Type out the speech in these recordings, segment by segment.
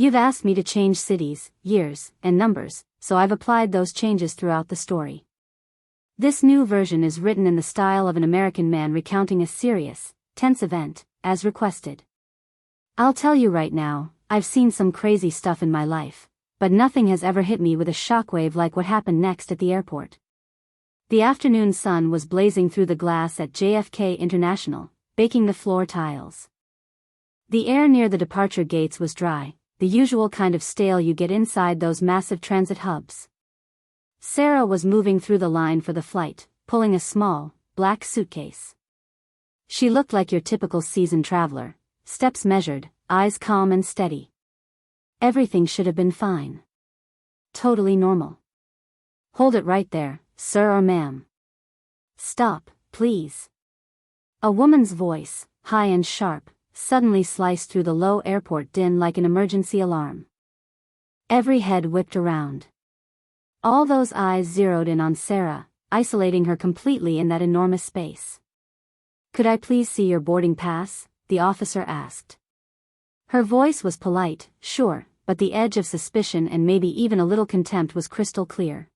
You've asked me to change cities, years, and numbers, so I've applied those changes throughout the story. This new version is written in the style of an American man recounting a serious, tense event, as requested. I'll tell you right now, I've seen some crazy stuff in my life, but nothing has ever hit me with a shockwave like what happened next at the airport. The afternoon sun was blazing through the glass at JFK International, baking the floor tiles. The air near the departure gates was dry, the usual kind of stale you get inside those massive transit hubs. Sarah was moving through the line for the flight, pulling a small, black suitcase. She looked like your typical seasoned traveler, steps measured, eyes calm and steady. Everything should have been fine. Totally normal. Hold it right there, sir or ma'am. Stop, please. A woman's voice, high and sharp, suddenly sliced through the low airport din like an emergency alarm. Every head whipped around. All those eyes zeroed in on Sarah, isolating her completely in that enormous space. Could I please see your boarding pass? The officer asked. Her voice was polite, sure, but the edge of suspicion and maybe even a little contempt was crystal clear.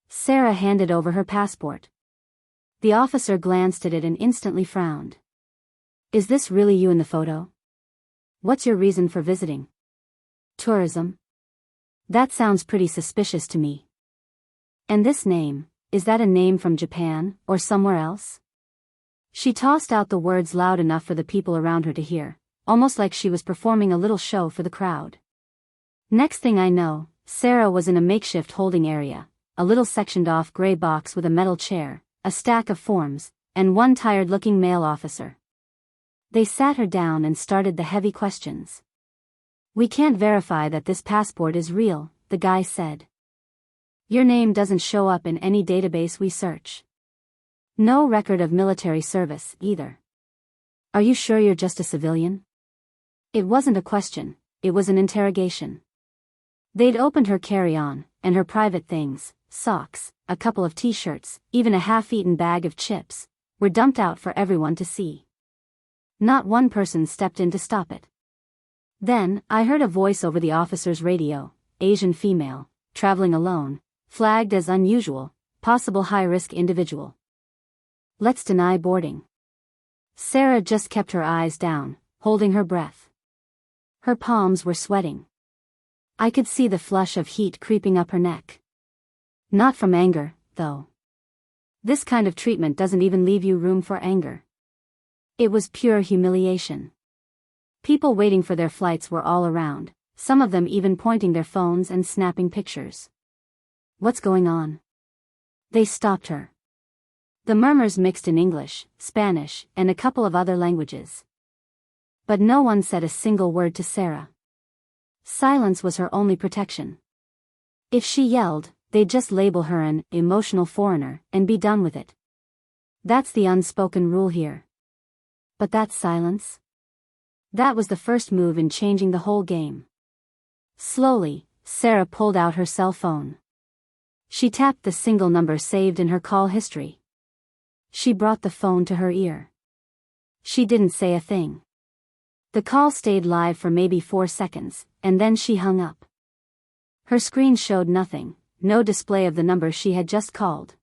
Sarah handed over her passport. The officer glanced at it and instantly frowned. Is this really you in the photo? What's your reason for visiting? Tourism? That sounds pretty suspicious to me. And this name, is that a name from Japan, or somewhere else? She tossed out the words loud enough for the people around her to hear, almost like she was performing a little show for the crowd. Next thing I know, Sarah was in a makeshift holding area, a little sectioned-off gray box with a metal chair, a stack of forms, and one tired-looking male officer. They sat her down and started the heavy questions. We can't verify that this passport is real, the guy said. Your name doesn't show up in any database we search. No record of military service, either. Are you sure you're just a civilian? It wasn't a question, it was an interrogation. They'd opened her carry-on, and her private things, socks, a couple of t-shirts, even a half-eaten bag of chips, were dumped out for everyone to see. Not one person stepped in to stop it. Then, I heard a voice over the officer's radio, Asian female, traveling alone, flagged as unusual, possible high-risk individual. Let's deny boarding. Sarah just kept her eyes down, holding her breath. Her palms were sweating. I could see the flush of heat creeping up her neck. Not from anger, though. This kind of treatment doesn't even leave you room for anger. It was pure humiliation. People waiting for their flights were all around, some of them even pointing their phones and snapping pictures. What's going on? They stopped her. The murmurs mixed in English, Spanish, and a couple of other languages. But no one said a single word to Sarah. Silence was her only protection. If she yelled, they'd just label her an emotional foreigner and be done with it. That's the unspoken rule here. But that silence? That was the first move in changing the whole game. Slowly, Sarah pulled out her cell phone. She tapped the single number saved in her call history. She brought the phone to her ear. She didn't say a thing. The call stayed live for maybe 4 seconds, and then she hung up. Her screen showed nothing, no display of the number she had just called.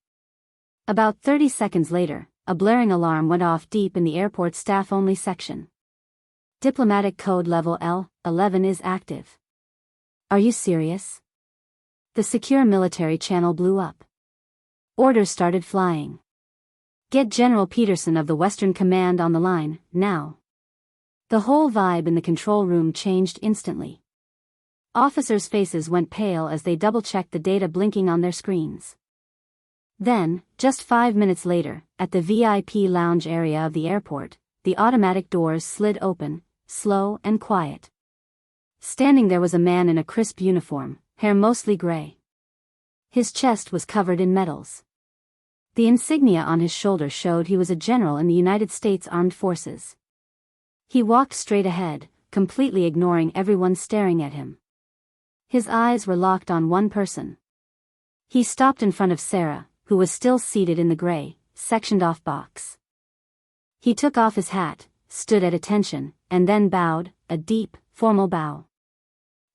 About 30 seconds later, a blaring alarm went off deep in the airport staff-only section. Diplomatic code level L11 is active. Are you serious? The secure military channel blew up. Orders started flying. Get General Peterson of the Western Command on the line, now. The whole vibe in the control room changed instantly. Officers' faces went pale as they double-checked the data blinking on their screens. Then, just 5 minutes later, at the VIP lounge area of the airport, the automatic doors slid open, slow and quiet. Standing there was a man in a crisp uniform, hair mostly gray. His chest was covered in medals. The insignia on his shoulder showed he was a general in the United States Armed Forces. He walked straight ahead, completely ignoring everyone staring at him. His eyes were locked on one person. He stopped in front of Sarah, who was still seated in the gray, sectioned-off box. He took off his hat, stood at attention, and then bowed, a deep, formal bow.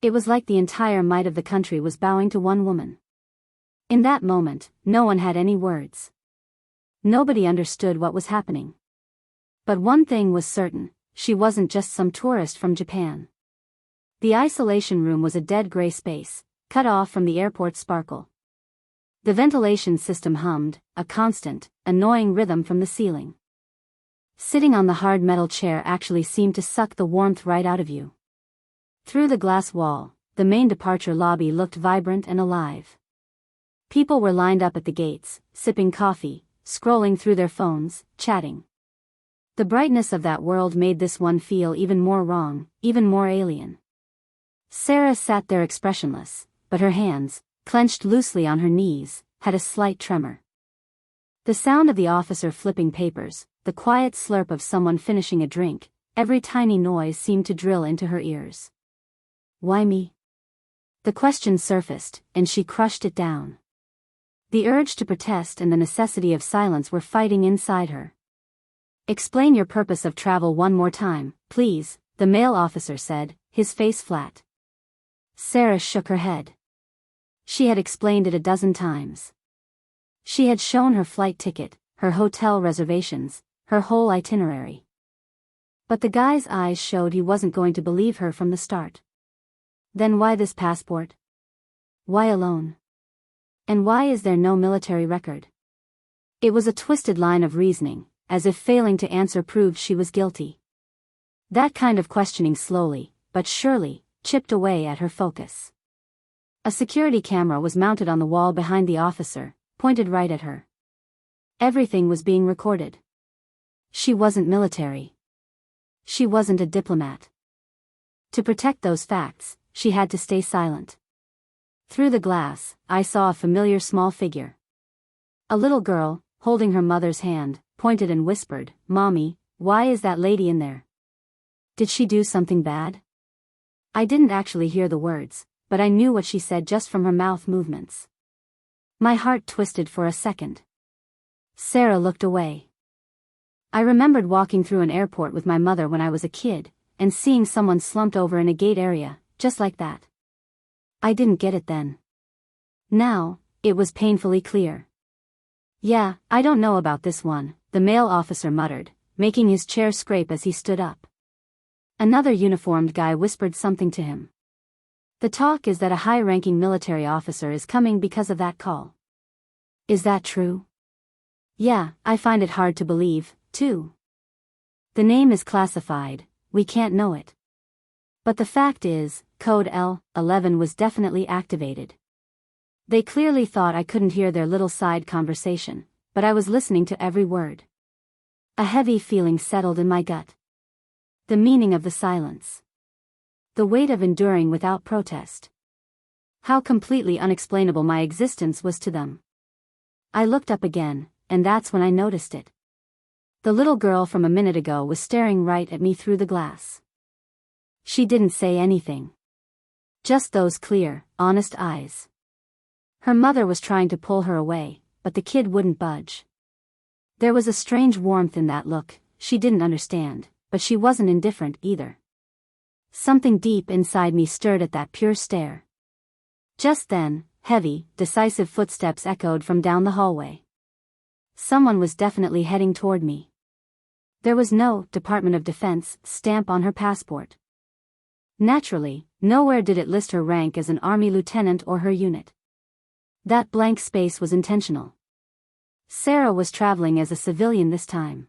It was like the entire might of the country was bowing to one woman. In that moment, no one had any words. Nobody understood what was happening. But one thing was certain, she wasn't just some tourist from Japan. The isolation room was a dead gray space, cut off from the airport sparkle. The ventilation system hummed, a constant, annoying rhythm from the ceiling. Sitting on the hard metal chair actually seemed to suck the warmth right out of you. Through the glass wall, the main departure lobby looked vibrant and alive. People were lined up at the gates, sipping coffee, scrolling through their phones, chatting. The brightness of that world made this one feel even more wrong, even more alien. Sarah sat there expressionless, but her hands, clenched loosely on her knees, had a slight tremor. The sound of the officer flipping papers, the quiet slurp of someone finishing a drink, every tiny noise seemed to drill into her ears. Why me? The question surfaced, and she crushed it down. The urge to protest and the necessity of silence were fighting inside her. Explain your purpose of travel one more time, please, the male officer said, his face flat. Sarah shook her head. She had explained it a dozen times. She had shown her flight ticket, her hotel reservations, her whole itinerary. But the guy's eyes showed he wasn't going to believe her from the start. Then why this passport? Why alone? And why is there no military record? It was a twisted line of reasoning, as if failing to answer proved she was guilty. That kind of questioning slowly, but surely, chipped away at her focus. A security camera was mounted on the wall behind the officer, pointed right at her. Everything was being recorded. She wasn't military. She wasn't a diplomat. To protect those facts, she had to stay silent. Through the glass, I saw a familiar small figure. A little girl, holding her mother's hand, pointed and whispered, "Mommy, why is that lady in there? Did she do something bad?" I didn't actually hear the words, but I knew what she said just from her mouth movements. My heart twisted for a second. Sarah looked away. I remembered walking through an airport with my mother when I was a kid, and seeing someone slumped over in a gate area, just like that. I didn't get it then. Now, it was painfully clear. "Yeah, I don't know about this one," the male officer muttered, making his chair scrape as he stood up. Another uniformed guy whispered something to him. The talk is that a high-ranking military officer is coming because of that call. Is that true? Yeah, I find it hard to believe, too. The name is classified, we can't know it. But the fact is, code L11 was definitely activated. They clearly thought I couldn't hear their little side conversation, but I was listening to every word. A heavy feeling settled in my gut. The meaning of the silence. The weight of enduring without protest. How completely unexplainable my existence was to them. I looked up again, and that's when I noticed it. The little girl from a minute ago was staring right at me through the glass. She didn't say anything. Just those clear, honest eyes. Her mother was trying to pull her away, but the kid wouldn't budge. There was a strange warmth in that look. She didn't understand, but she wasn't indifferent either. Something deep inside me stirred at that pure stare. Just then, heavy, decisive footsteps echoed from down the hallway. Someone was definitely heading toward me. There was no Department of Defense stamp on her passport. Naturally, nowhere did it list her rank as an Army lieutenant or her unit. That blank space was intentional. Sarah was traveling as a civilian this time.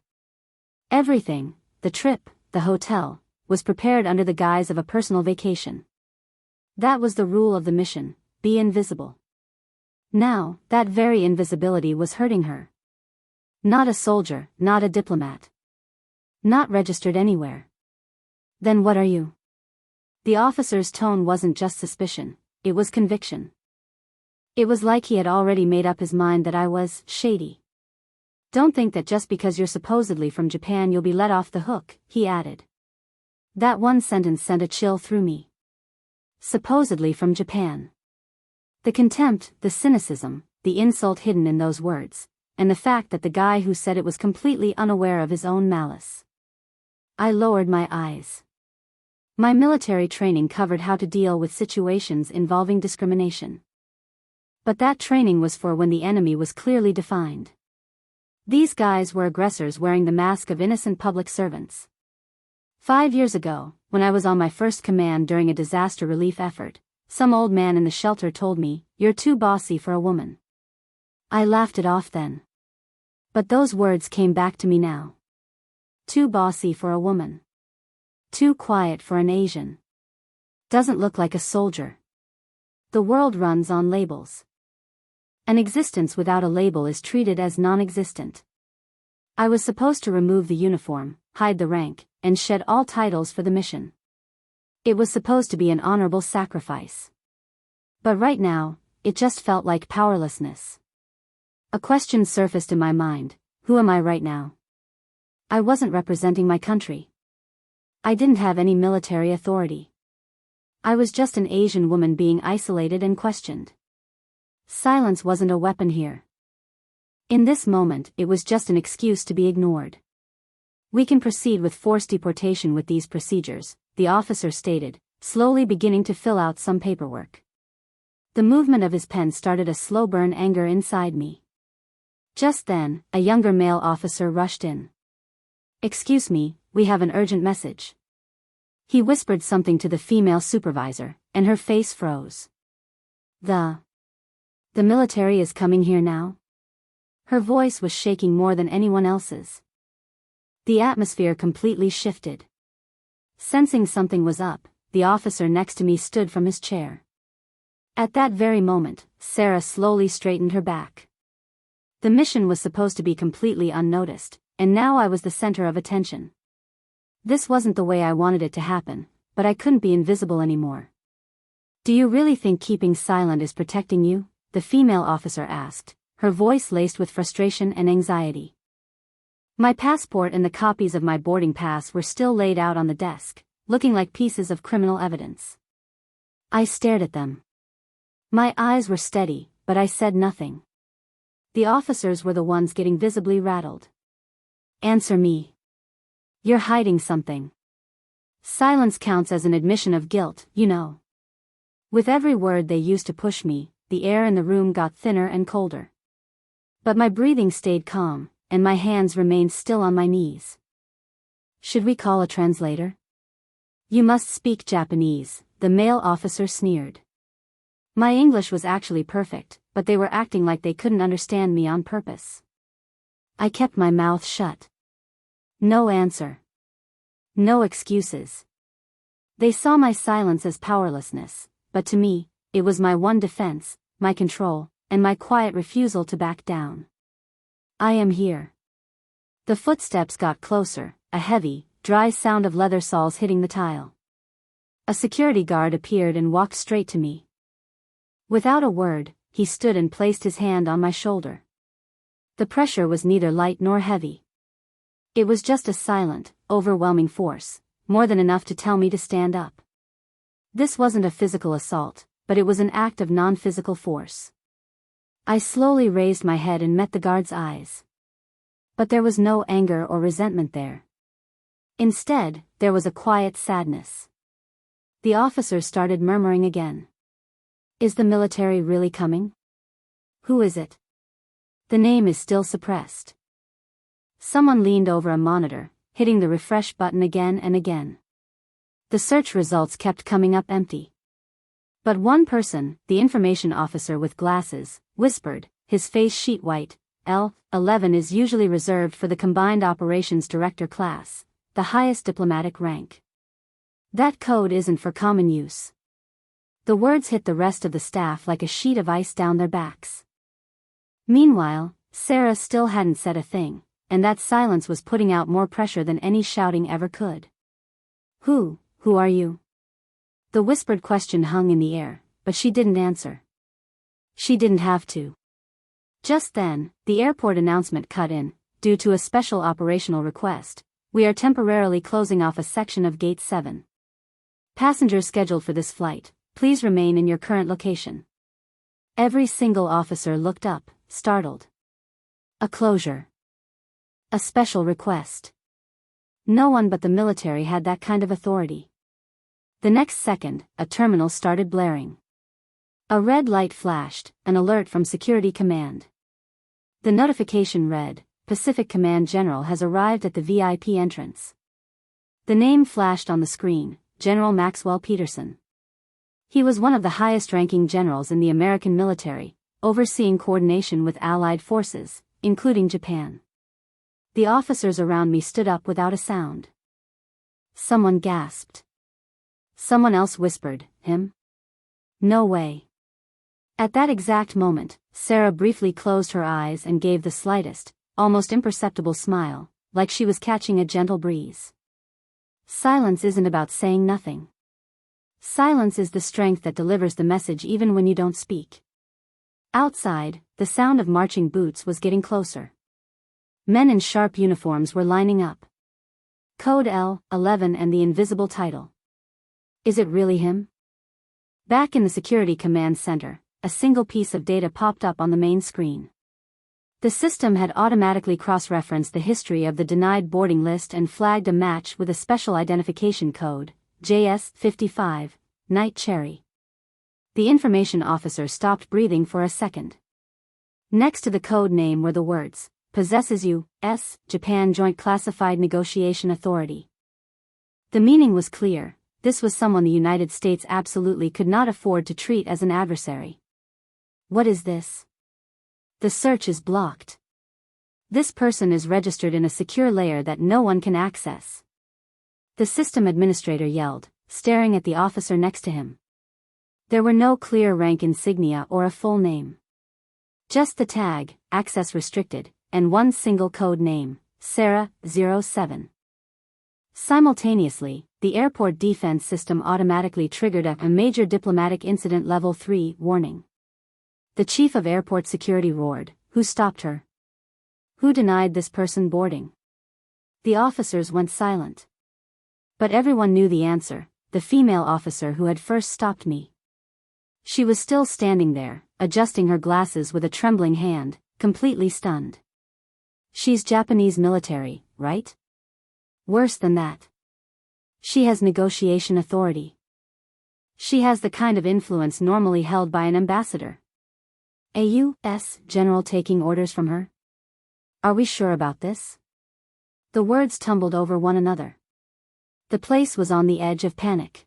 Everything, the trip, the hotel, was prepared under the guise of a personal vacation. That was the rule of the mission, be invisible. Now, that very invisibility was hurting her. Not a soldier, not a diplomat. Not registered anywhere. Then what are you? The officer's tone wasn't just suspicion, it was conviction. It was like he had already made up his mind that I was shady. Don't think that just because you're supposedly from Japan you'll be let off the hook, he added. That one sentence sent a chill through me. Supposedly from Japan. The contempt, the cynicism, the insult hidden in those words, and the fact that the guy who said it was completely unaware of his own malice. I lowered my eyes. My military training covered how to deal with situations involving discrimination. But that training was for when the enemy was clearly defined. These guys were aggressors wearing the mask of innocent public servants. 5 years ago, when I was on my first command during a disaster relief effort, some old man in the shelter told me, "You're too bossy for a woman." I laughed it off then. But those words came back to me now. Too bossy for a woman. Too quiet for an Asian. Doesn't look like a soldier. The world runs on labels. An existence without a label is treated as non-existent. I was supposed to remove the uniform, hide the rank, and shed all titles for the mission. It was supposed to be an honorable sacrifice. But right now, it just felt like powerlessness. A question surfaced in my mind: who am I right now? I wasn't representing my country. I didn't have any military authority. I was just an Asian woman being isolated and questioned. Silence wasn't a weapon here. In this moment, it was just an excuse to be ignored. "We can proceed with forced deportation with these procedures," the officer stated, slowly beginning to fill out some paperwork. The movement of his pen started a slow burn anger inside me. Just then, a younger male officer rushed in. "Excuse me, we have an urgent message." He whispered something to the female supervisor, and her face froze. The military is coming here now?" Her voice was shaking more than anyone else's. The atmosphere completely shifted. Sensing something was up, the officer next to me stood from his chair. At that very moment, Sarah slowly straightened her back. The mission was supposed to be completely unnoticed, and now I was the center of attention. This wasn't the way I wanted it to happen, but I couldn't be invisible anymore. "Do you really think keeping silent is protecting you?" the female officer asked, her voice laced with frustration and anxiety. My passport and the copies of my boarding pass were still laid out on the desk, looking like pieces of criminal evidence. I stared at them. My eyes were steady, but I said nothing. The officers were the ones getting visibly rattled. "Answer me. You're hiding something. Silence counts as an admission of guilt, you know." With every word they used to push me, the air in the room got thinner and colder. But my breathing stayed calm, and my hands remained still on my knees. "Should we call a translator?" "You must speak Japanese," the male officer sneered. My English was actually perfect, but they were acting like they couldn't understand me on purpose. I kept my mouth shut. No answer. No excuses. They saw my silence as powerlessness, but to me, it was my one defense, my control, and my quiet refusal to back down. "I am here." The footsteps got closer, a heavy, dry sound of leather soles hitting the tile. A security guard appeared and walked straight to me. Without a word, he stood and placed his hand on my shoulder. The pressure was neither light nor heavy. It was just a silent, overwhelming force, more than enough to tell me to stand up. This wasn't a physical assault, but it was an act of non-physical force. I slowly raised my head and met the guard's eyes. But there was no anger or resentment there. Instead, there was a quiet sadness. The officer started murmuring again. "Is the military really coming? Who is it?" The name is still suppressed. Someone leaned over a monitor, hitting the refresh button again and again. The search results kept coming up empty. But one person, the information officer with glasses, whispered, his face sheet white, "L11 is usually reserved for the Combined Operations Director class, the highest diplomatic rank. That code isn't for common use." The words hit the rest of the staff like a sheet of ice down their backs. Meanwhile, Sarah still hadn't said a thing, and that silence was putting out more pressure than any shouting ever could. Who are you?" The whispered question hung in the air, but she didn't answer. She didn't have to. Just then, the airport announcement cut in, "Due to a special operational request, we are temporarily closing off a section of Gate 7. Passengers scheduled for this flight, please remain in your current location." Every single officer looked up, startled. A closure. A special request. No one but the military had that kind of authority. The next second, a terminal started blaring. A red light flashed, an alert from Security Command. The notification read, Pacific Command General has arrived at the VIP entrance. The name flashed on the screen, General Maxwell Peterson. He was one of the highest-ranking generals in the American military, overseeing coordination with Allied forces, including Japan. The officers around me stood up without a sound. Someone gasped. Someone else whispered, him? No way. At that exact moment, Sarah briefly closed her eyes and gave the slightest, almost imperceptible smile, like she was catching a gentle breeze. Silence isn't about saying nothing. Silence is the strength that delivers the message even when you don't speak. Outside, the sound of marching boots was getting closer. Men in sharp uniforms were lining up. Code L-11 and the invisible title. Is it really him? Back in the Security Command Center, a single piece of data popped up on the main screen. The system had automatically cross-referenced the history of the denied boarding list and flagged a match with a special identification code, JS55, Night Cherry. The information officer stopped breathing for a second. Next to the code name were the words, Possesses U.S. Japan Joint Classified Negotiation Authority. The meaning was clear, this was someone the United States absolutely could not afford to treat as an adversary. What is this? The search is blocked. This person is registered in a secure layer that no one can access. The system administrator yelled, staring at the officer next to him. There were no clear rank insignia or a full name. Just the tag, access restricted, and one single code name, Sarah 07. Simultaneously, the airport defense system automatically triggered a major diplomatic incident level 3 warning. The chief of airport security roared, Who stopped her? Who denied this person boarding? The officers went silent. But everyone knew the answer, the female officer who had first stopped me. She was still standing there, adjusting her glasses with a trembling hand, completely stunned. She's Japanese military, right? Worse than that. She has negotiation authority. She has the kind of influence normally held by an ambassador. A U.S. general taking orders from her? Are we sure about this? The words tumbled over one another. The place was on the edge of panic.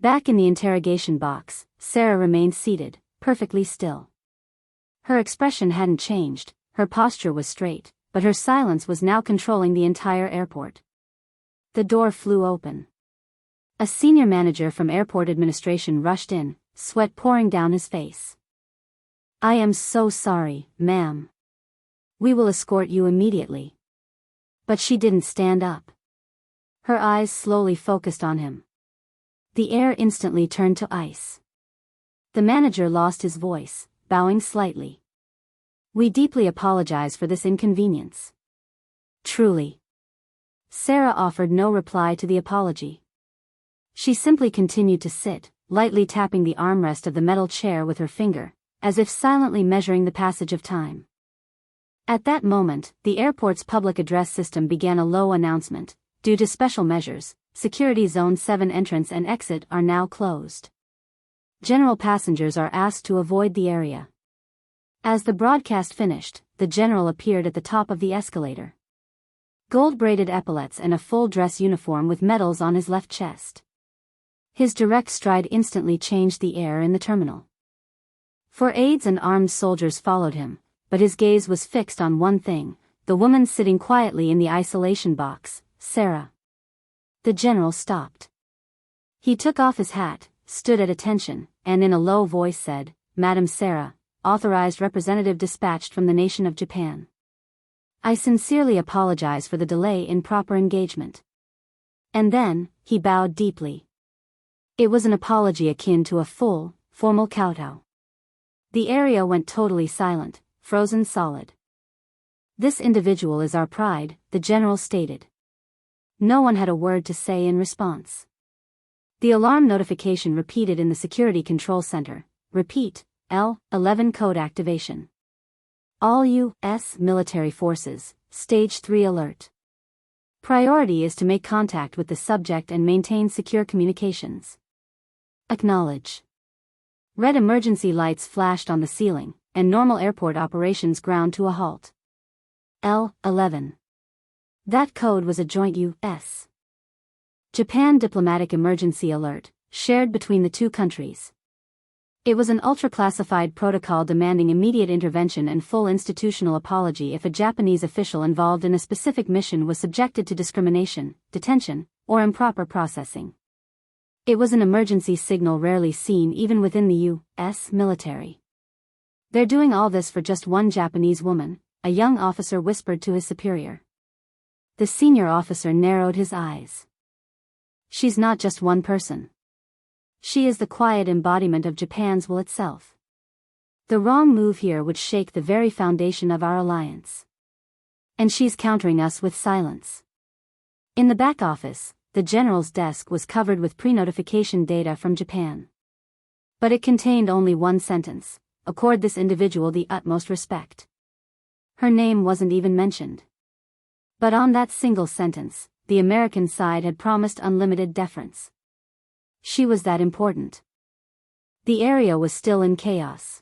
Back in the interrogation box, Sarah remained seated, perfectly still. Her expression hadn't changed, her posture was straight, but her silence was now controlling the entire airport. The door flew open. A senior manager from airport administration rushed in, sweat pouring down his face. I am so sorry, ma'am. We will escort you immediately. But she didn't stand up. Her eyes slowly focused on him. The air instantly turned to ice. The manager lost his voice, bowing slightly. We deeply apologize for this inconvenience. Truly. Sarah offered no reply to the apology. She simply continued to sit, lightly tapping the armrest of the metal chair with her finger, as if silently measuring the passage of time. At that moment, the airport's public address system began a low announcement. Due to special measures, Security Zone 7 entrance and exit are now closed. General passengers are asked to avoid the area. As the broadcast finished, the general appeared at the top of the escalator. Gold-braided epaulets and a full dress uniform with medals on his left chest. His direct stride instantly changed the air in the terminal. For aides and armed soldiers followed him, but his gaze was fixed on one thing, the woman sitting quietly in the isolation box, Sarah. The general stopped. He took off his hat, stood at attention, and in a low voice said, Madam Sarah, authorized representative dispatched from the nation of Japan. I sincerely apologize for the delay in proper engagement. And then, he bowed deeply. It was an apology akin to a full, formal kowtow. The area went totally silent, frozen solid. This individual is our pride, the general stated. No one had a word to say in response. The alarm notification repeated in the Security Control Center. Repeat, L-11 code activation. All U.S. military forces, Stage 3 alert. Priority is to make contact with the subject and maintain secure communications. Acknowledge. Red emergency lights flashed on the ceiling, and normal airport operations ground to a halt. L11. That code was a joint U.S. Japan diplomatic emergency alert, shared between the two countries. It was an ultra-classified protocol demanding immediate intervention and full institutional apology if a Japanese official involved in a specific mission was subjected to discrimination, detention, or improper processing. It was an emergency signal rarely seen even within the U.S. military. "They're doing all this for just one Japanese woman," a young officer whispered to his superior. The senior officer narrowed his eyes. "She's not just one person. She is the quiet embodiment of Japan's will itself. The wrong move here would shake the very foundation of our alliance. And she's countering us with silence." In the back office, the general's desk was covered with pre-notification data from Japan. But it contained only one sentence: "Accord this individual the utmost respect." Her name wasn't even mentioned. But on that single sentence, the American side had promised unlimited deference. She was that important. The area was still in chaos.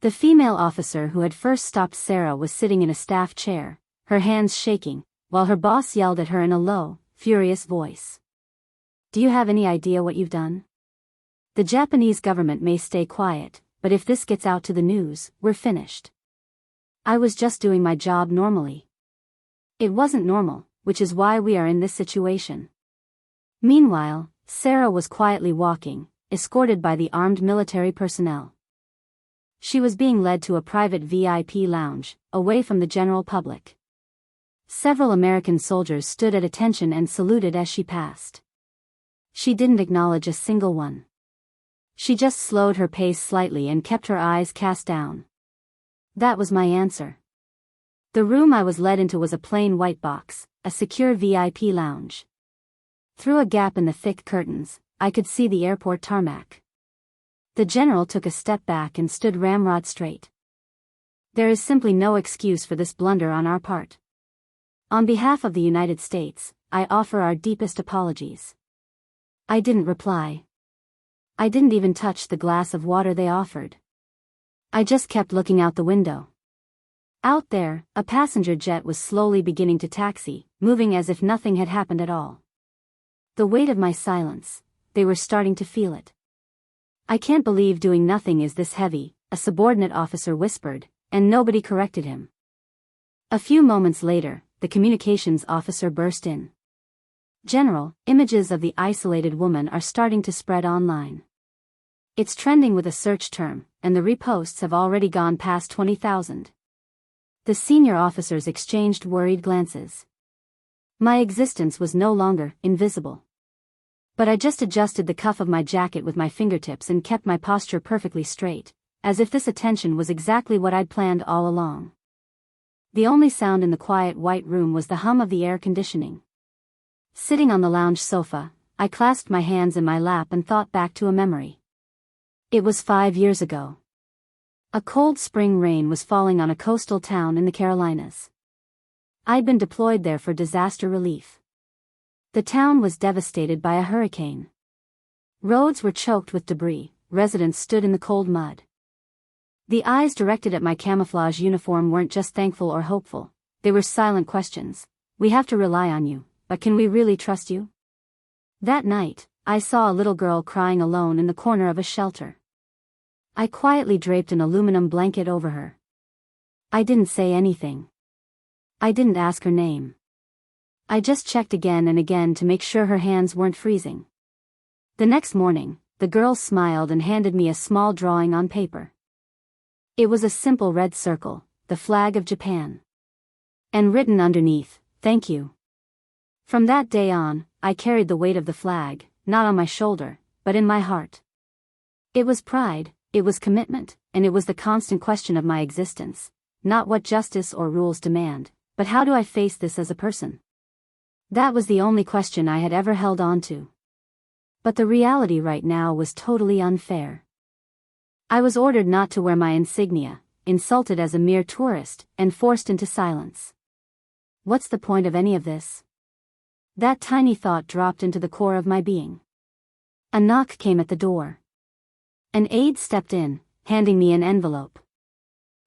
The female officer who had first stopped Sarah was sitting in a staff chair, her hands shaking, while her boss yelled at her in a low, furious voice. "Do you have any idea what you've done? The Japanese government may stay quiet, but if this gets out to the news, we're finished." I was just doing my job normally. It wasn't normal, which is why we are in this situation. Meanwhile, Sarah was quietly walking, escorted by the armed military personnel. She was being led to a private VIP lounge, away from the general public. Several American soldiers stood at attention and saluted as she passed. She didn't acknowledge a single one. She just slowed her pace slightly and kept her eyes cast down. That was my answer. The room I was led into was a plain white box, a secure VIP lounge. Through a gap in the thick curtains, I could see the airport tarmac. The general took a step back and stood ramrod straight. "There is simply no excuse for this blunder on our part. On behalf of the United States, I offer our deepest apologies." I didn't reply. I didn't even touch the glass of water they offered. I just kept looking out the window. Out there, a passenger jet was slowly beginning to taxi, moving as if nothing had happened at all. The weight of my silence, they were starting to feel it. "I can't believe doing nothing is this heavy," a subordinate officer whispered, and nobody corrected him. A few moments later, the communications officer burst in. "General, images of the isolated woman are starting to spread online. It's trending with a search term, and the reposts have already gone past 20,000. The senior officers exchanged worried glances. My existence was no longer invisible. But I just adjusted the cuff of my jacket with my fingertips and kept my posture perfectly straight, as if this attention was exactly what I'd planned all along. The only sound in the quiet white room was the hum of the air conditioning. Sitting on the lounge sofa, I clasped my hands in my lap and thought back to a memory. It was 5 years ago. A cold spring rain was falling on a coastal town in the Carolinas. I'd been deployed there for disaster relief. The town was devastated by a hurricane. Roads were choked with debris, residents stood in the cold mud. The eyes directed at my camouflage uniform weren't just thankful or hopeful, they were silent questions. "We have to rely on you, but can we really trust you?" That night, I saw a little girl crying alone in the corner of a shelter. I quietly draped an aluminum blanket over her. I didn't say anything. I didn't ask her name. I just checked again and again to make sure her hands weren't freezing. The next morning, the girl smiled and handed me a small drawing on paper. It was a simple red circle, the flag of Japan. And written underneath, "Thank you." From that day on, I carried the weight of the flag, not on my shoulder, but in my heart. It was pride, it was commitment, and it was the constant question of my existence, not what justice or rules demand, but how do I face this as a person? That was the only question I had ever held on to. But the reality right now was totally unfair. I was ordered not to wear my insignia, insulted as a mere tourist, and forced into silence. What's the point of any of this? That tiny thought dropped into the core of my being. A knock came at the door. An aide stepped in, handing me an envelope.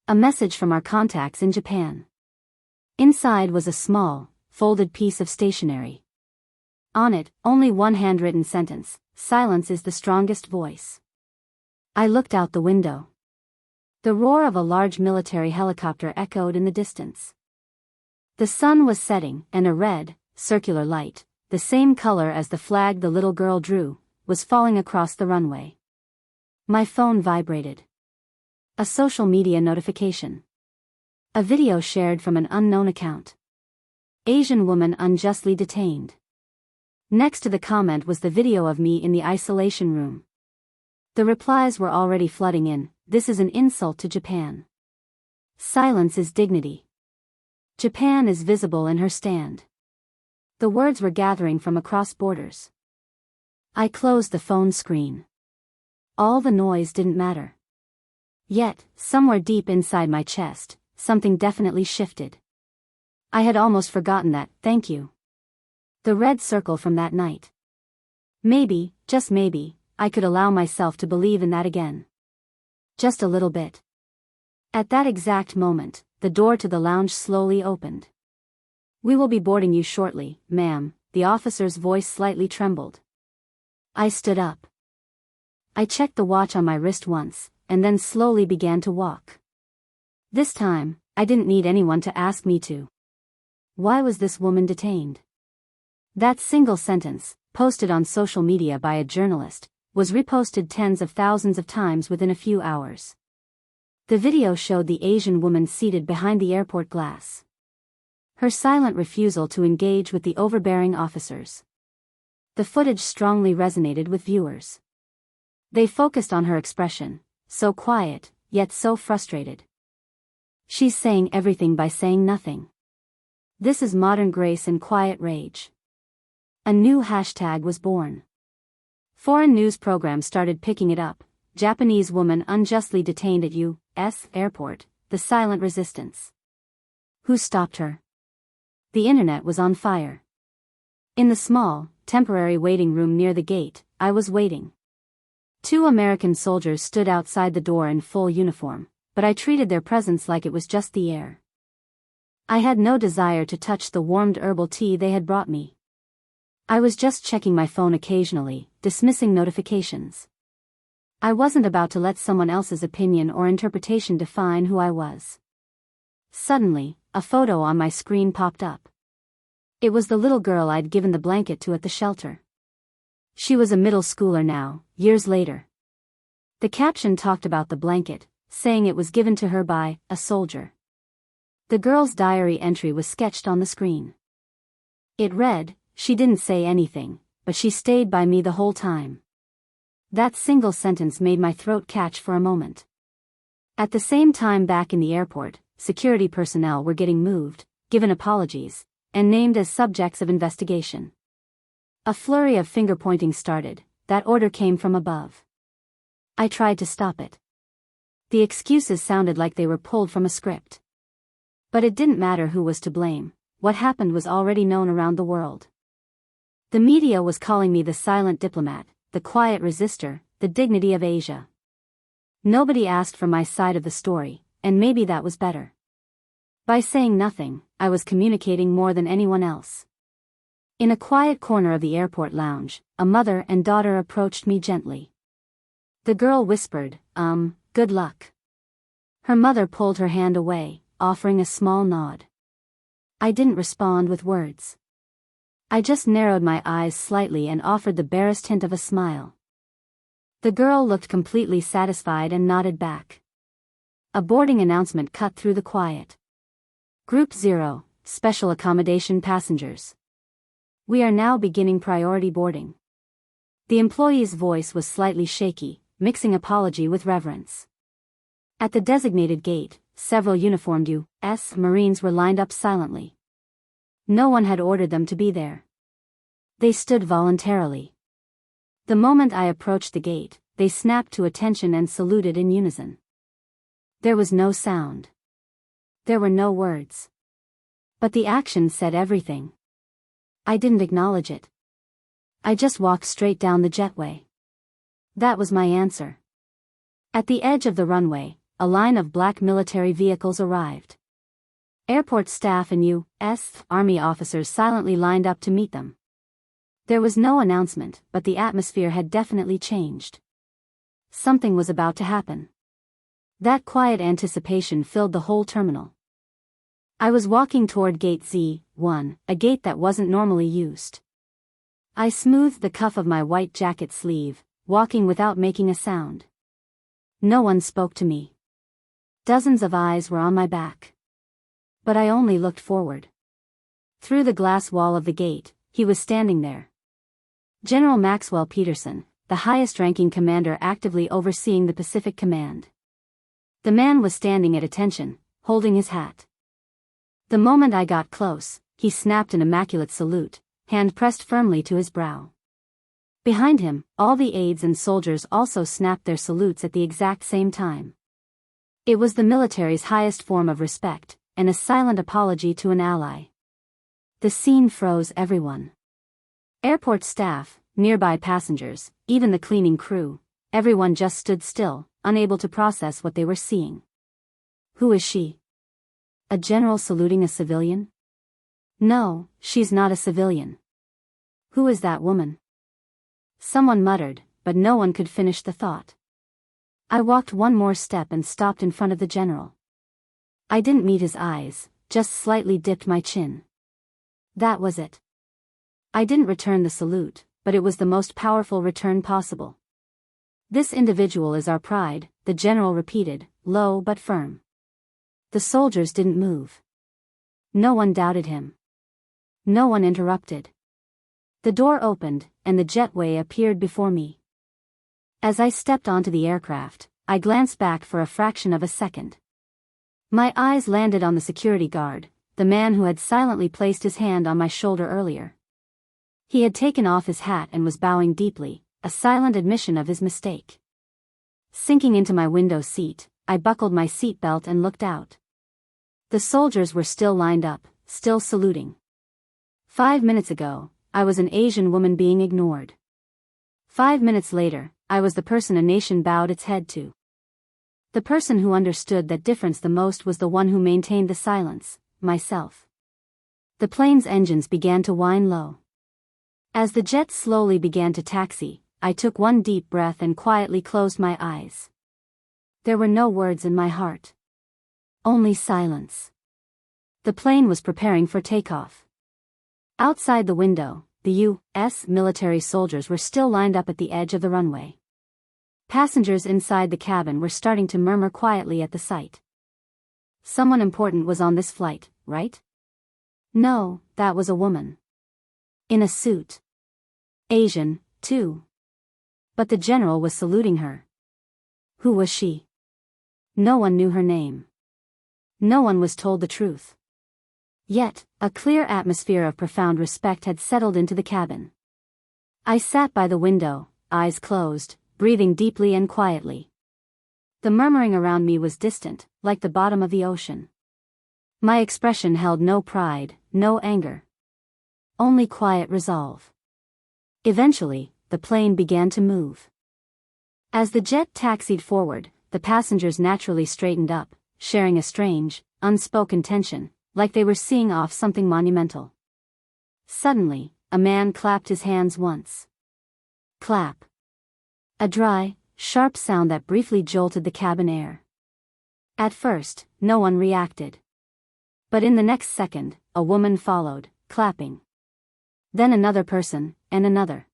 A message from our contacts in Japan. Inside was a small, folded piece of stationery. On it, only one handwritten sentence: "Silence is the strongest voice." I looked out the window. The roar of a large military helicopter echoed in the distance. The sun was setting, and a red, circular light, the same color as the flag the little girl drew, was falling across the runway. My phone vibrated. A social media notification. A video shared from an unknown account. Asian woman unjustly detained. Next to the comment was the video of me in the isolation room. The replies were already flooding in. "This is an insult to Japan. Silence is dignity. Japan is visible in her stand." The words were gathering from across borders. I closed the phone screen. All the noise didn't matter. Yet, somewhere deep inside my chest, something definitely shifted. I had almost forgotten that "thank you." The red circle from that night. Maybe, just maybe, I could allow myself to believe in that again. Just a little bit. At that exact moment, the door to the lounge slowly opened. "We will be boarding you shortly, ma'am," the officer's voice slightly trembled. I stood up. I checked the watch on my wrist once, and then slowly began to walk. This time, I didn't need anyone to ask me to. Why was this woman detained? That single sentence, posted on social media by a journalist, was reposted tens of thousands of times within a few hours. The video showed the Asian woman seated behind the airport glass. Her silent refusal to engage with the overbearing officers. The footage strongly resonated with viewers. They focused on her expression, so quiet, yet so frustrated. She's saying everything by saying nothing. This is modern grace and quiet rage. A new hashtag was born. Foreign news programs started picking it up. "Japanese woman unjustly detained at U.S. airport, the silent resistance." Who stopped her? The internet was on fire. In the small, temporary waiting room near the gate, I was waiting. 2 American soldiers stood outside the door in full uniform, but I treated their presence like it was just the air. I had no desire to touch the warmed herbal tea they had brought me. I was just checking my phone occasionally, dismissing notifications. I wasn't about to let someone else's opinion or interpretation define who I was. Suddenly, a photo on my screen popped up. It was the little girl I'd given the blanket to at the shelter. She was a middle schooler now, years later. The caption talked about the blanket, saying it was given to her by a soldier. The girl's diary entry was sketched on the screen. It read, "She didn't say anything, but she stayed by me the whole time." That single sentence made my throat catch for a moment. At the same time, back in the airport, security personnel were getting moved, given apologies, and named as subjects of investigation. A flurry of finger-pointing started. That order came from above. I tried to stop it. The excuses sounded like they were pulled from a script. But it didn't matter who was to blame. What happened was already known around the world. The media was calling me the silent diplomat, the quiet resistor, the dignity of Asia. Nobody asked for my side of the story, and maybe that was better. By saying nothing, I was communicating more than anyone else. In a quiet corner of the airport lounge, a mother and daughter approached me gently. The girl whispered, "Good luck." Her mother pulled her hand away, offering a small nod. I didn't respond with words. I just narrowed my eyes slightly and offered the barest hint of a smile. The girl looked completely satisfied and nodded back. A boarding announcement cut through the quiet. "Group 0, special accommodation passengers. We are now beginning priority boarding." The employee's voice was slightly shaky, mixing apology with reverence. At the designated gate, several uniformed U.S. Marines were lined up silently. No one had ordered them to be there. They stood voluntarily. The moment I approached the gate, they snapped to attention and saluted in unison. There was no sound. There were no words. But the action said everything. I didn't acknowledge it. I just walked straight down the jetway. That was my answer. At the edge of the runway, a line of black military vehicles arrived. Airport staff and U.S. Army officers silently lined up to meet them. There was no announcement, but the atmosphere had definitely changed. Something was about to happen. That quiet anticipation filled the whole terminal. I was walking toward Gate Z1, a gate that wasn't normally used. I smoothed the cuff of my white jacket sleeve, walking without making a sound. No one spoke to me. Dozens of eyes were on my back. But I only looked forward. Through the glass wall of the gate, he was standing there. General Maxwell Peterson, the highest-ranking commander actively overseeing the Pacific Command. The man was standing at attention, holding his hat. The moment I got close, he snapped an immaculate salute, hand pressed firmly to his brow. Behind him, all the aides and soldiers also snapped their salutes at the exact same time. It was the military's highest form of respect, and a silent apology to an ally. The scene froze everyone. Airport staff, nearby passengers, even the cleaning crew, everyone just stood still, unable to process what they were seeing. Who is she? A general saluting a civilian? No, she's not a civilian. Who is that woman? Someone muttered, but no one could finish the thought. I walked one more step and stopped in front of the general. I didn't meet his eyes, just slightly dipped my chin. That was it. I didn't return the salute, but it was the most powerful return possible. This individual is our pride, the general repeated, low but firm. The soldiers didn't move. No one doubted him. No one interrupted. The door opened, and the jetway appeared before me. As I stepped onto the aircraft, I glanced back for a fraction of a second. My eyes landed on the security guard, the man who had silently placed his hand on my shoulder earlier. He had taken off his hat and was bowing deeply, a silent admission of his mistake. Sinking into my window seat, I buckled my seatbelt and looked out. The soldiers were still lined up, still saluting. 5 minutes ago, I was an Asian woman being ignored. 5 minutes later, I was the person a nation bowed its head to. The person who understood that difference the most was the one who maintained the silence, myself. The plane's engines began to whine low. As the jet slowly began to taxi, I took one deep breath and quietly closed my eyes. There were no words in my heart. Only silence. The plane was preparing for takeoff. Outside the window, the U.S. military soldiers were still lined up at the edge of the runway. Passengers inside the cabin were starting to murmur quietly at the sight. Someone important was on this flight, right? No, that was a woman. In a suit. Asian, too. But the general was saluting her. Who was she? No one knew her name. No one was told the truth. Yet, a clear atmosphere of profound respect had settled into the cabin. I sat by the window, eyes closed, breathing deeply and quietly. The murmuring around me was distant, like the bottom of the ocean. My expression held no pride, no anger. Only quiet resolve. Eventually, the plane began to move. As the jet taxied forward, the passengers naturally straightened up, sharing a strange, unspoken tension, like they were seeing off something monumental. Suddenly, a man clapped his hands once. Clap. A dry, sharp sound that briefly jolted the cabin air. At first, no one reacted. But in the next second, a woman followed, clapping. Then another person, and another.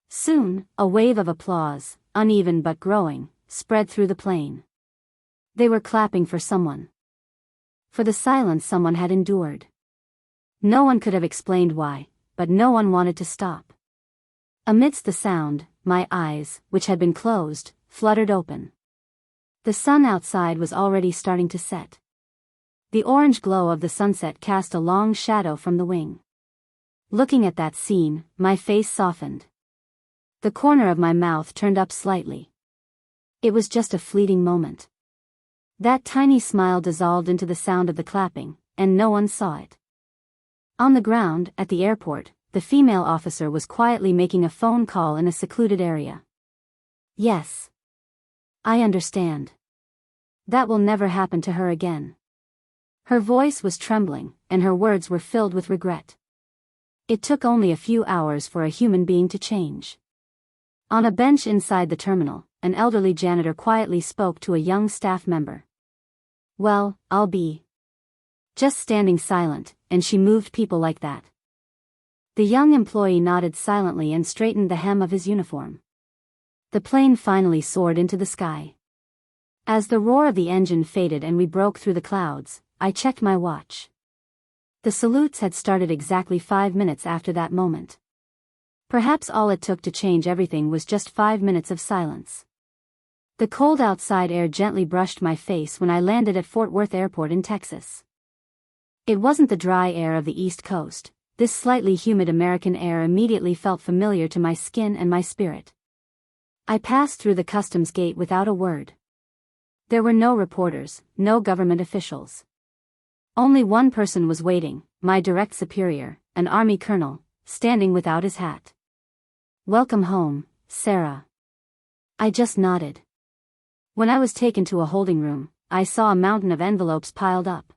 Soon, a wave of applause, uneven but growing, spread through the plane. They were clapping for someone. For the silence someone had endured. No one could have explained why, but no one wanted to stop. Amidst the sound, my eyes, which had been closed, fluttered open. The sun outside was already starting to set. The orange glow of the sunset cast a long shadow from the wing. Looking at that scene, my face softened. The corner of my mouth turned up slightly. It was just a fleeting moment. That tiny smile dissolved into the sound of the clapping, and no one saw it. On the ground, at the airport, the female officer was quietly making a phone call in a secluded area. Yes. I understand. That will never happen to her again. Her voice was trembling, and her words were filled with regret. It took only a few hours for a human being to change. On a bench inside the terminal, an elderly janitor quietly spoke to a young staff member. Well, I'll be just standing silent, and she moved people like that. The young employee nodded silently and straightened the hem of his uniform. The plane finally soared into the sky. As the roar of the engine faded and we broke through the clouds, I checked my watch. The salutes had started exactly 5 minutes after that moment. Perhaps all it took to change everything was just 5 minutes of silence. The cold outside air gently brushed my face when I landed at Fort Worth Airport in Texas. It wasn't the dry air of the East Coast. This slightly humid American air immediately felt familiar to my skin and my spirit. I passed through the customs gate without a word. There were no reporters, no government officials. Only one person was waiting, my direct superior, an Army colonel, standing without his hat. Welcome home, Sarah. I just nodded. When I was taken to a holding room, I saw a mountain of envelopes piled up.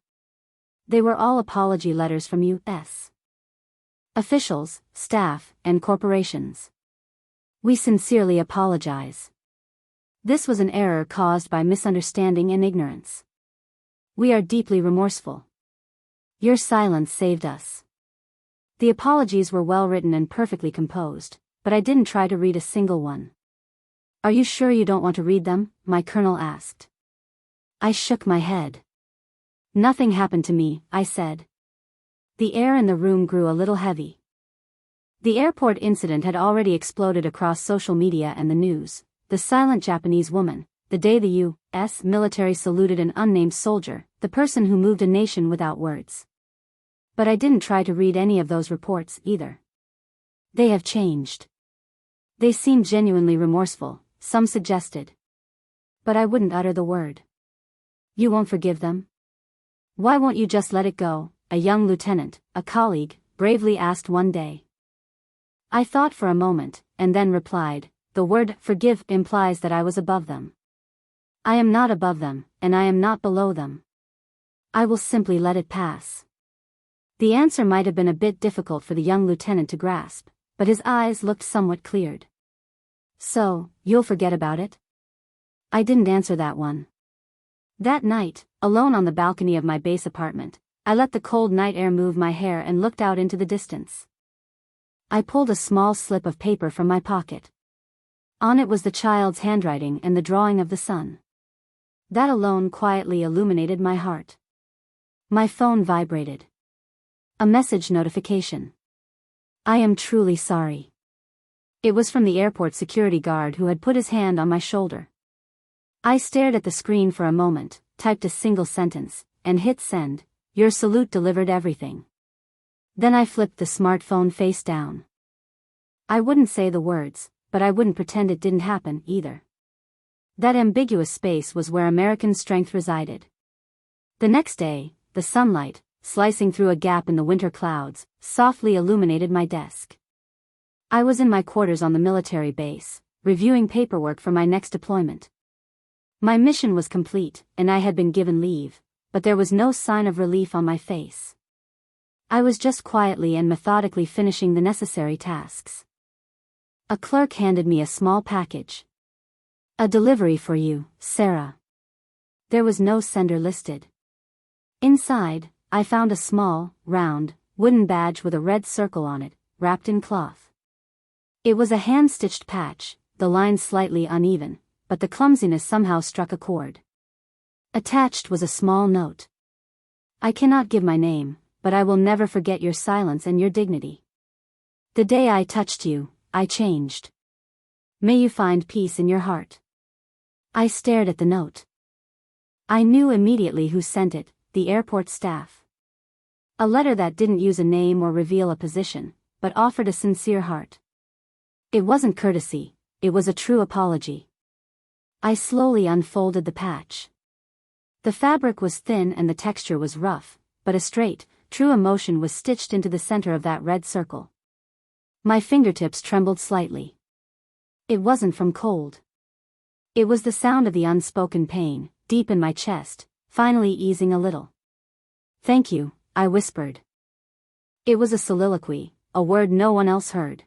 They were all apology letters from U.S. officials, staff, and corporations. We sincerely apologize. This was an error caused by misunderstanding and ignorance. We are deeply remorseful. Your silence saved us. The apologies were well written and perfectly composed, but I didn't try to read a single one. Are you sure you don't want to read them? My colonel asked. I shook my head. Nothing happened to me, I said. The air in the room grew a little heavy. The airport incident had already exploded across social media and the news. The silent Japanese woman, the day the U.S. military saluted an unnamed soldier, the person who moved a nation without words. But I didn't try to read any of those reports either. They have changed. They seemed genuinely remorseful, some suggested. But I wouldn't utter the word. You won't forgive them? Why won't you just let it go? A young lieutenant, a colleague, bravely asked one day. I thought for a moment, and then replied, the word forgive implies that I was above them. I am not above them, and I am not below them. I will simply let it pass. The answer might have been a bit difficult for the young lieutenant to grasp, but his eyes looked somewhat cleared. So, you'll forget about it? I didn't answer that one. That night, alone on the balcony of my base apartment, I let the cold night air move my hair and looked out into the distance. I pulled a small slip of paper from my pocket. On it was the child's handwriting and the drawing of the sun. That alone quietly illuminated my heart. My phone vibrated. A message notification. I am truly sorry. It was from the airport security guard who had put his hand on my shoulder. I stared at the screen for a moment, typed a single sentence, and hit send. Your salute delivered everything. Then I flipped the smartphone face down. I wouldn't say the words, but I wouldn't pretend it didn't happen either. That ambiguous space was where American strength resided. The next day, the sunlight, slicing through a gap in the winter clouds, softly illuminated my desk. I was in my quarters on the military base, reviewing paperwork for my next deployment. My mission was complete, and I had been given leave, but there was no sign of relief on my face. I was just quietly and methodically finishing the necessary tasks. A clerk handed me a small package. A delivery for you, Sarah. There was no sender listed. Inside, I found a small, round, wooden badge with a red circle on it, wrapped in cloth. It was a hand-stitched patch, the lines slightly uneven, but the clumsiness somehow struck a chord. Attached was a small note. I cannot give my name, but I will never forget your silence and your dignity. The day I touched you, I changed. May you find peace in your heart. I stared at the note. I knew immediately who sent it, the airport staff. A letter that didn't use a name or reveal a position, but offered a sincere heart. It wasn't courtesy, it was a true apology. I slowly unfolded the patch. The fabric was thin and the texture was rough, but a straight, true emotion was stitched into the center of that red circle. My fingertips trembled slightly. It wasn't from cold. It was the sound of the unspoken pain, deep in my chest, finally easing a little. "Thank you," I whispered. It was a soliloquy, a word no one else heard.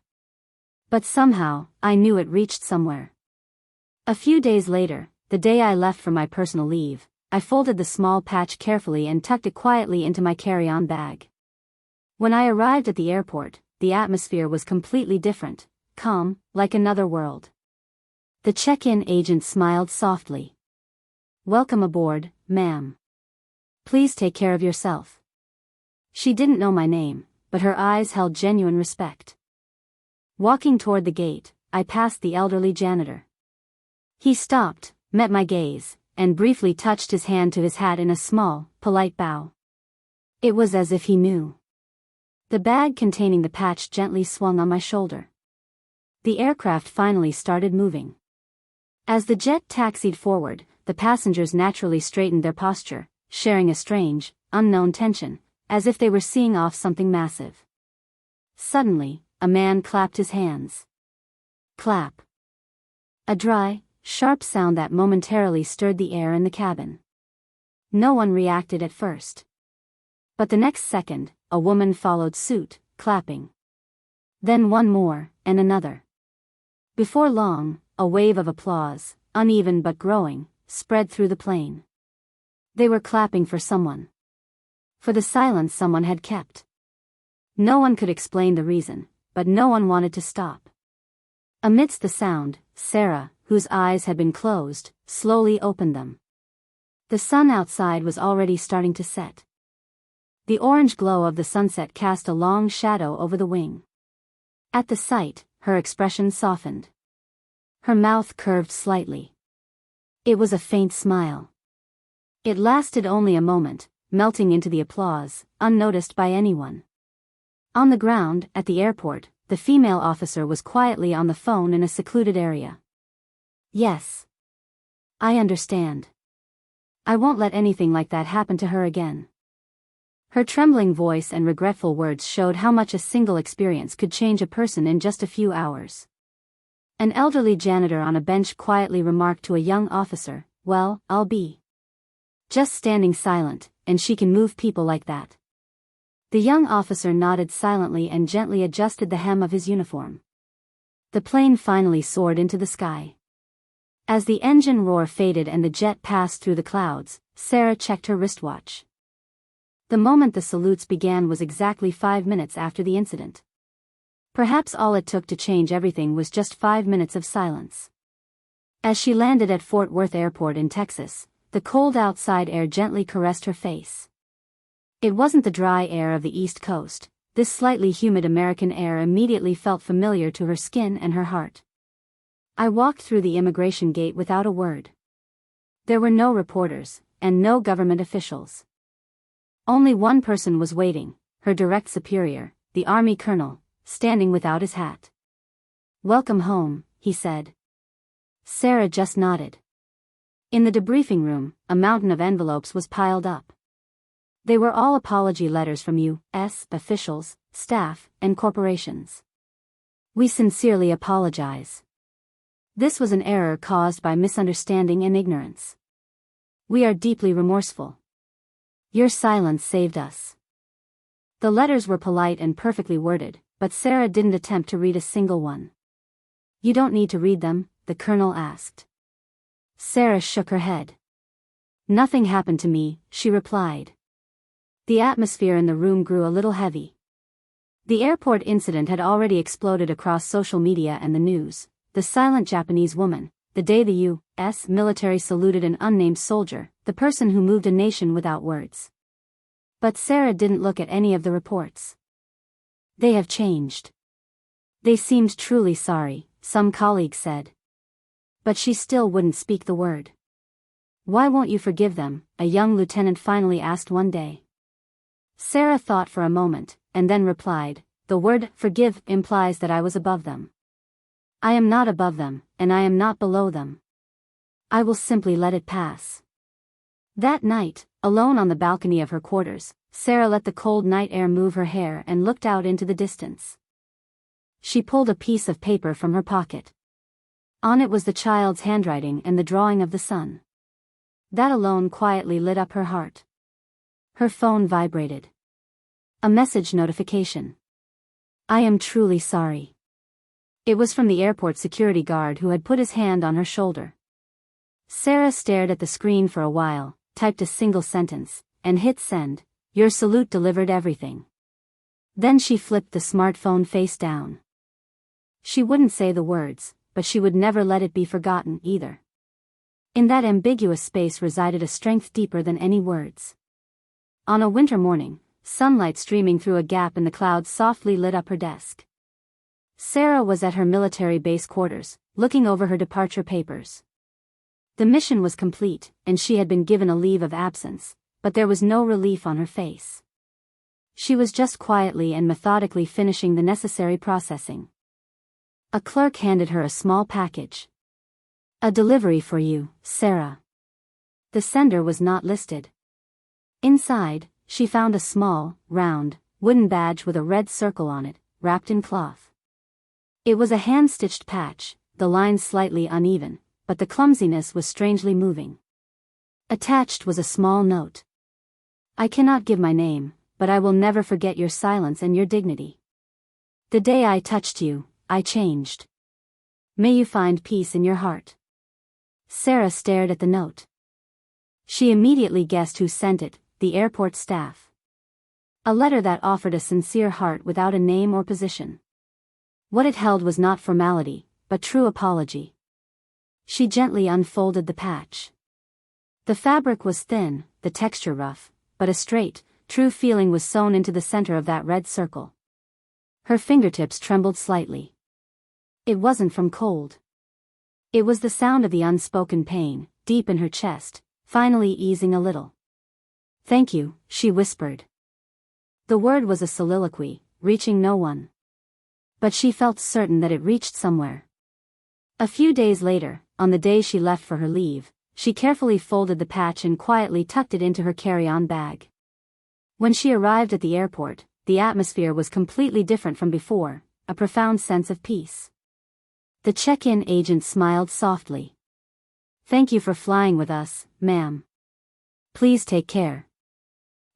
But somehow, I knew it reached somewhere. A few days later, the day I left for my personal leave, I folded the small patch carefully and tucked it quietly into my carry-on bag. When I arrived at the airport, the atmosphere was completely different, calm, like another world. The check-in agent smiled softly. "Welcome aboard, ma'am. Please take care of yourself." She didn't know my name, but her eyes held genuine respect. Walking toward the gate, I passed the elderly janitor. He stopped, met my gaze, and briefly touched his hand to his hat in a small, polite bow. It was as if he knew. The bag containing the patch gently swung on my shoulder. The aircraft finally started moving. As the jet taxied forward, the passengers naturally straightened their posture, sharing a strange, unknown tension, as if they were seeing off something massive. Suddenly, a man clapped his hands. Clap. A dry, sharp sound that momentarily stirred the air in the cabin. No one reacted at first. But the next second, a woman followed suit, clapping. Then one more, and another. Before long, a wave of applause, uneven but growing, spread through the plane. They were clapping for someone. For the silence someone had kept. No one could explain the reason, but no one wanted to stop. Amidst the sound, Sarah, whose eyes had been closed, slowly opened them. The sun outside was already starting to set. The orange glow of the sunset cast a long shadow over the wing. At the sight, her expression softened. Her mouth curved slightly. It was a faint smile. It lasted only a moment, melting into the applause, unnoticed by anyone. On the ground, at the airport, the female officer was quietly on the phone in a secluded area. "Yes. I understand. I won't let anything like that happen to her again." Her trembling voice and regretful words showed how much a single experience could change a person in just a few hours. An elderly janitor on a bench quietly remarked to a young officer, "Well, I'll be just standing silent, and she can move people like that." The young officer nodded silently and gently adjusted the hem of his uniform. The plane finally soared into the sky. As the engine roar faded and the jet passed through the clouds, Sarah checked her wristwatch. The moment the salutes began was exactly 5 minutes after the incident. Perhaps all it took to change everything was just 5 minutes of silence. As she landed at Fort Worth Airport in Texas, the cold outside air gently caressed her face. It wasn't the dry air of the East Coast. This slightly humid American air immediately felt familiar to her skin and her heart. I walked through the immigration gate without a word. There were no reporters, and no government officials. Only one person was waiting, her direct superior, the Army colonel, standing without his hat. "Welcome home," he said. Sarah just nodded. In the debriefing room, a mountain of envelopes was piled up. They were all apology letters from U.S. officials, staff, and corporations. "We sincerely apologize. This was an error caused by misunderstanding and ignorance. We are deeply remorseful. Your silence saved us." The letters were polite and perfectly worded, but Sarah didn't attempt to read a single one. "You don't need to read them," the colonel asked. Sarah shook her head. "Nothing happened to me," she replied. The atmosphere in the room grew a little heavy. The airport incident had already exploded across social media and the news. The silent Japanese woman, the day the U.S. military saluted an unnamed soldier, the person who moved a nation without words. But Sarah didn't look at any of the reports. "They have changed. They seemed truly sorry," some colleagues said. But she still wouldn't speak the word. "Why won't you forgive them?" a young lieutenant finally asked one day. Sarah thought for a moment, and then replied, "The word forgive implies that I was above them. I am not above them, and I am not below them. I will simply let it pass." That night, alone on the balcony of her quarters, Sarah let the cold night air move her hair and looked out into the distance. She pulled a piece of paper from her pocket. On it was the child's handwriting and the drawing of the sun. That alone quietly lit up her heart. Her phone vibrated. A message notification. I am truly sorry. It was from the airport security guard who had put his hand on her shoulder. Sarah stared at the screen for a while, typed a single sentence, and hit send. Your salute delivered everything. Then she flipped the smartphone face down. She wouldn't say the words, but she would never let it be forgotten either. In that ambiguous space resided a strength deeper than any words. On a winter morning, sunlight streaming through a gap in the clouds softly lit up her desk. Sarah was at her military base quarters, looking over her departure papers. The mission was complete, and she had been given a leave of absence, but there was no relief on her face. She was just quietly and methodically finishing the necessary processing. A clerk handed her a small package. A delivery for you, Sarah. The sender was not listed. Inside, she found a small, round, wooden badge with a red circle on it, wrapped in cloth. It was a hand-stitched patch, the lines slightly uneven, but the clumsiness was strangely moving. Attached was a small note. I cannot give my name, but I will never forget your silence and your dignity. The day I touched you, I changed. May you find peace in your heart. Sarah stared at the note. She immediately guessed who sent it, the airport staff. A letter that offered a sincere heart without a name or position. What it held was not formality, but true apology. She gently unfolded the patch. The fabric was thin, the texture rough, but a straight, true feeling was sewn into the center of that red circle. Her fingertips trembled slightly. It wasn't from cold. It was the sound of the unspoken pain, deep in her chest, finally easing a little. Thank you, she whispered. The word was a soliloquy, reaching no one. But she felt certain that it reached somewhere. A few days later, on the day she left for her leave, she carefully folded the patch and quietly tucked it into her carry-on bag. When she arrived at the airport, the atmosphere was completely different from before, a profound sense of peace. The check-in agent smiled softly. Thank you for flying with us, ma'am. Please take care.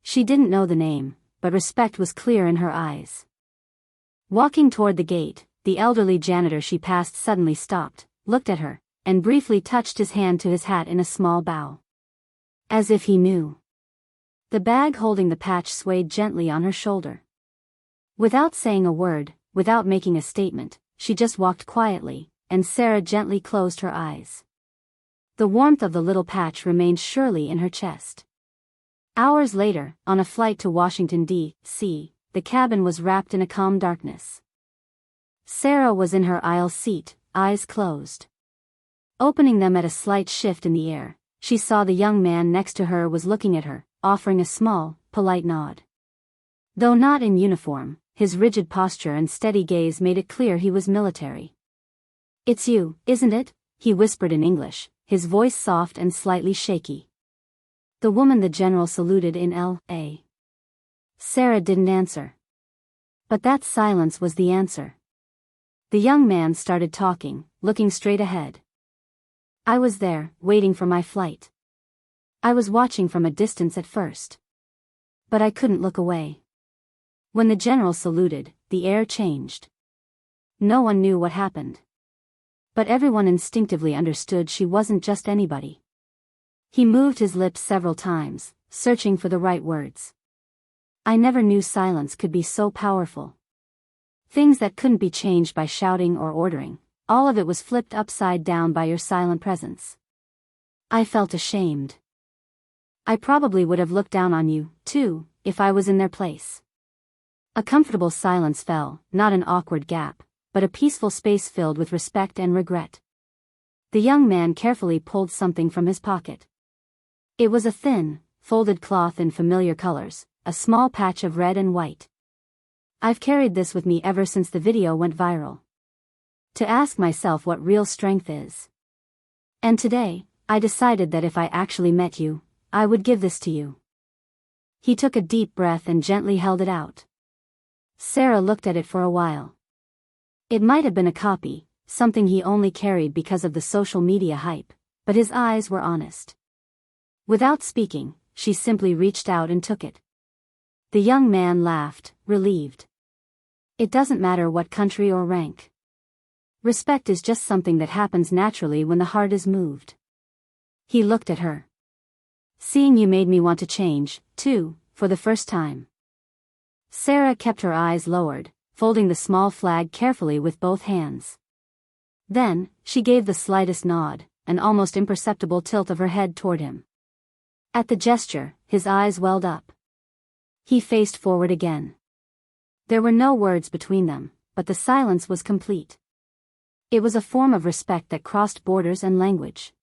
She didn't know the name, but respect was clear in her eyes. Walking toward the gate, the elderly janitor she passed suddenly stopped, looked at her, and briefly touched his hand to his hat in a small bow. As if he knew. The bag holding the patch swayed gently on her shoulder. Without saying a word, without making a statement, she just walked quietly, and Sarah gently closed her eyes. The warmth of the little patch remained surely in her chest. Hours later, on a flight to Washington, D.C., the cabin was wrapped in a calm darkness. Sarah was in her aisle seat, eyes closed. Opening them at a slight shift in the air, she saw the young man next to her was looking at her, offering a small, polite nod. Though not in uniform, his rigid posture and steady gaze made it clear he was military. It's you, isn't it? He whispered in English, his voice soft and slightly shaky. The woman the general saluted in L.A. Sarah didn't answer. But that silence was the answer. The young man started talking, looking straight ahead. I was there, waiting for my flight. I was watching from a distance at first. But I couldn't look away. When the general saluted, the air changed. No one knew what happened. But everyone instinctively understood she wasn't just anybody. He moved his lips several times, searching for the right words. I never knew silence could be so powerful. Things that couldn't be changed by shouting or ordering. All of it was flipped upside down by your silent presence. I felt ashamed. I probably would have looked down on you, too, if I was in their place. A comfortable silence fell, not an awkward gap, but a peaceful space filled with respect and regret. The young man carefully pulled something from his pocket. It was a thin, folded cloth in familiar colors, a small patch of red and white. I've carried this with me ever since the video went viral. To ask myself what real strength is. And today, I decided that if I actually met you, I would give this to you. He took a deep breath and gently held it out. Sarah looked at it for a while. It might have been a copy, something he only carried because of the social media hype, but his eyes were honest. Without speaking, she simply reached out and took it. The young man laughed, relieved. It doesn't matter what country or rank. Respect is just something that happens naturally when the heart is moved. He looked at her. Seeing you made me want to change, too, for the first time. Sarah kept her eyes lowered, folding the small flag carefully with both hands. Then, she gave the slightest nod, an almost imperceptible tilt of her head toward him. At the gesture, his eyes welled up. He faced forward again. There were no words between them, but the silence was complete. It was a form of respect that crossed borders and language.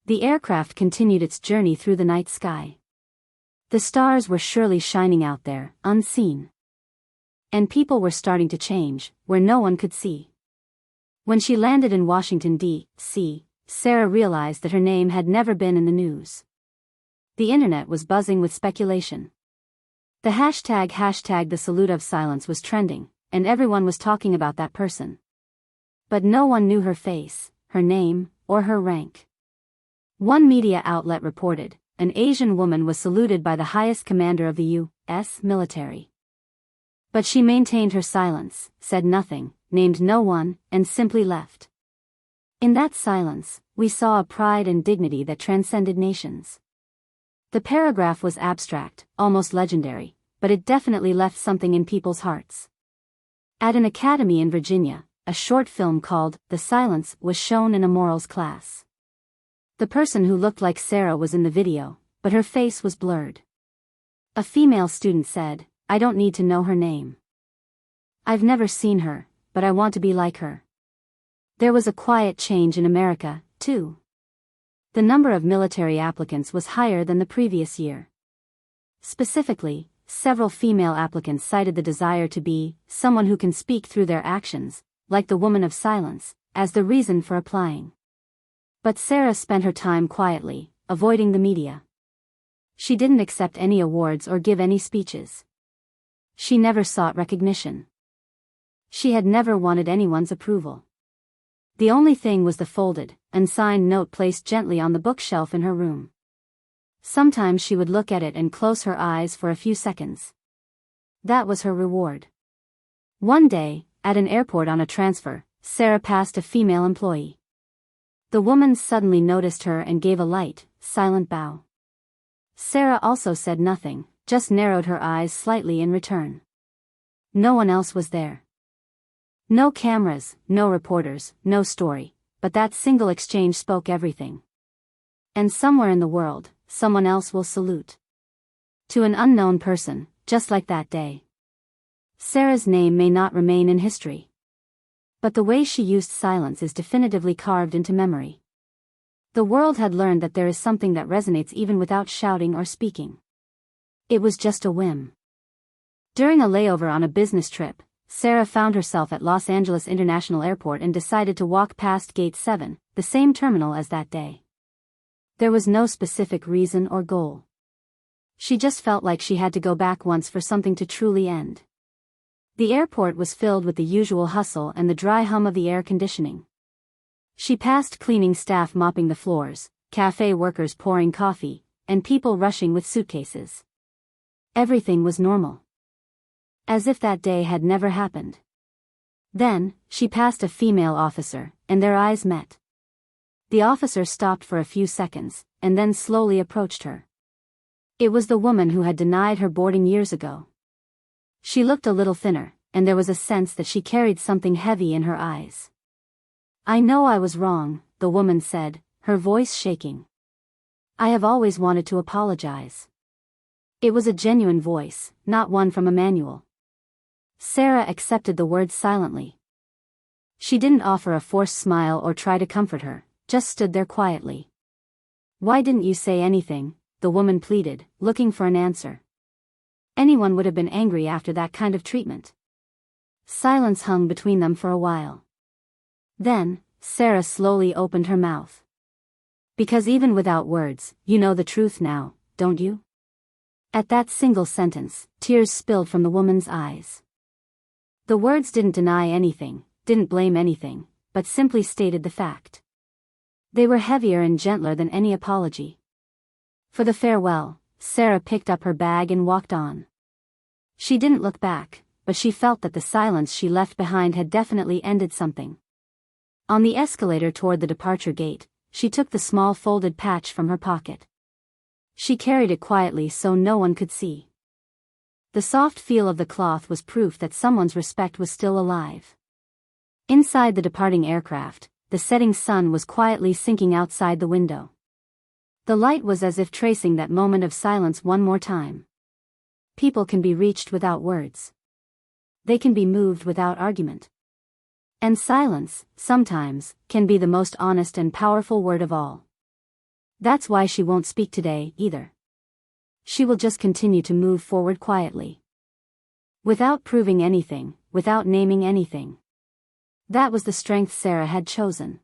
The aircraft continued its journey through the night sky. The stars were surely shining out there, unseen. And people were starting to change, where no one could see. When she landed in Washington, D.C., Sarah realized that her name had never been in the news. The internet was buzzing with speculation. The hashtag the salute of silence was trending, and everyone was talking about that person. But no one knew her face, her name, or her rank. One media outlet reported, an Asian woman was saluted by the highest commander of the U.S. military. But she maintained her silence, said nothing, named no one, and simply left. In that silence, we saw a pride and dignity that transcended nations. The paragraph was abstract, almost legendary, but it definitely left something in people's hearts. At an academy in Virginia, a short film called The Silence was shown in a morals class. The person who looked like Sarah was in the video, but her face was blurred. A female student said, "I don't need to know her name. I've never seen her, but I want to be like her." There was a quiet change in America, too. The number of military applicants was higher than the previous year. Specifically, several female applicants cited the desire to be someone who can speak through their actions, like the woman of silence, as the reason for applying. But Sarah spent her time quietly, avoiding the media. She didn't accept any awards or give any speeches. She never sought recognition. She had never wanted anyone's approval. The only thing was the folded, unsigned note placed gently on the bookshelf in her room. Sometimes she would look at it and close her eyes for a few seconds. That was her reward. One day, at an airport on a transfer, Sarah passed a female employee. The woman suddenly noticed her and gave a light, silent bow. Sarah also said nothing, just narrowed her eyes slightly in return. No one else was there. No cameras, no reporters, no story, but that single exchange spoke everything. And somewhere in the world, someone else will salute. To an unknown person, just like that day. Sarah's name may not remain in history. But the way she used silence is definitively carved into memory. The world had learned that there is something that resonates even without shouting or speaking. It was just a whim. During a layover on a business trip, Sarah found herself at Los Angeles International Airport and decided to walk past Gate 7, the same terminal as that day. There was no specific reason or goal. She just felt like she had to go back once for something to truly end. The airport was filled with the usual hustle and the dry hum of the air conditioning. She passed cleaning staff mopping the floors, cafe workers pouring coffee, and people rushing with suitcases. Everything was normal. As if that day had never happened. Then, she passed a female officer, and their eyes met. The officer stopped for a few seconds, and then slowly approached her. It was the woman who had denied her boarding years ago. She looked a little thinner, and there was a sense that she carried something heavy in her eyes. "I know I was wrong," the woman said, her voice shaking. "I have always wanted to apologize." It was a genuine voice, not one from a manual. Sarah accepted the words silently. She didn't offer a forced smile or try to comfort her, just stood there quietly. "Why didn't you say anything?" the woman pleaded, looking for an answer. Anyone would have been angry after that kind of treatment. Silence hung between them for a while. Then, Sarah slowly opened her mouth. "Because even without words, you know the truth now, don't you?" At that single sentence, tears spilled from the woman's eyes. The words didn't deny anything, didn't blame anything, but simply stated the fact. They were heavier and gentler than any apology. For the farewell, Sarah picked up her bag and walked on. She didn't look back, but she felt that the silence she left behind had definitely ended something. On the escalator toward the departure gate, she took the small folded patch from her pocket. She carried it quietly so no one could see. The soft feel of the cloth was proof that someone's respect was still alive. Inside the departing aircraft, the setting sun was quietly sinking outside the window. The light was as if tracing that moment of silence one more time. People can be reached without words. They can be moved without argument. And silence, sometimes, can be the most honest and powerful word of all. That's why she won't speak today, either. She will just continue to move forward quietly. Without proving anything, without naming anything. That was the strength Sarah had chosen.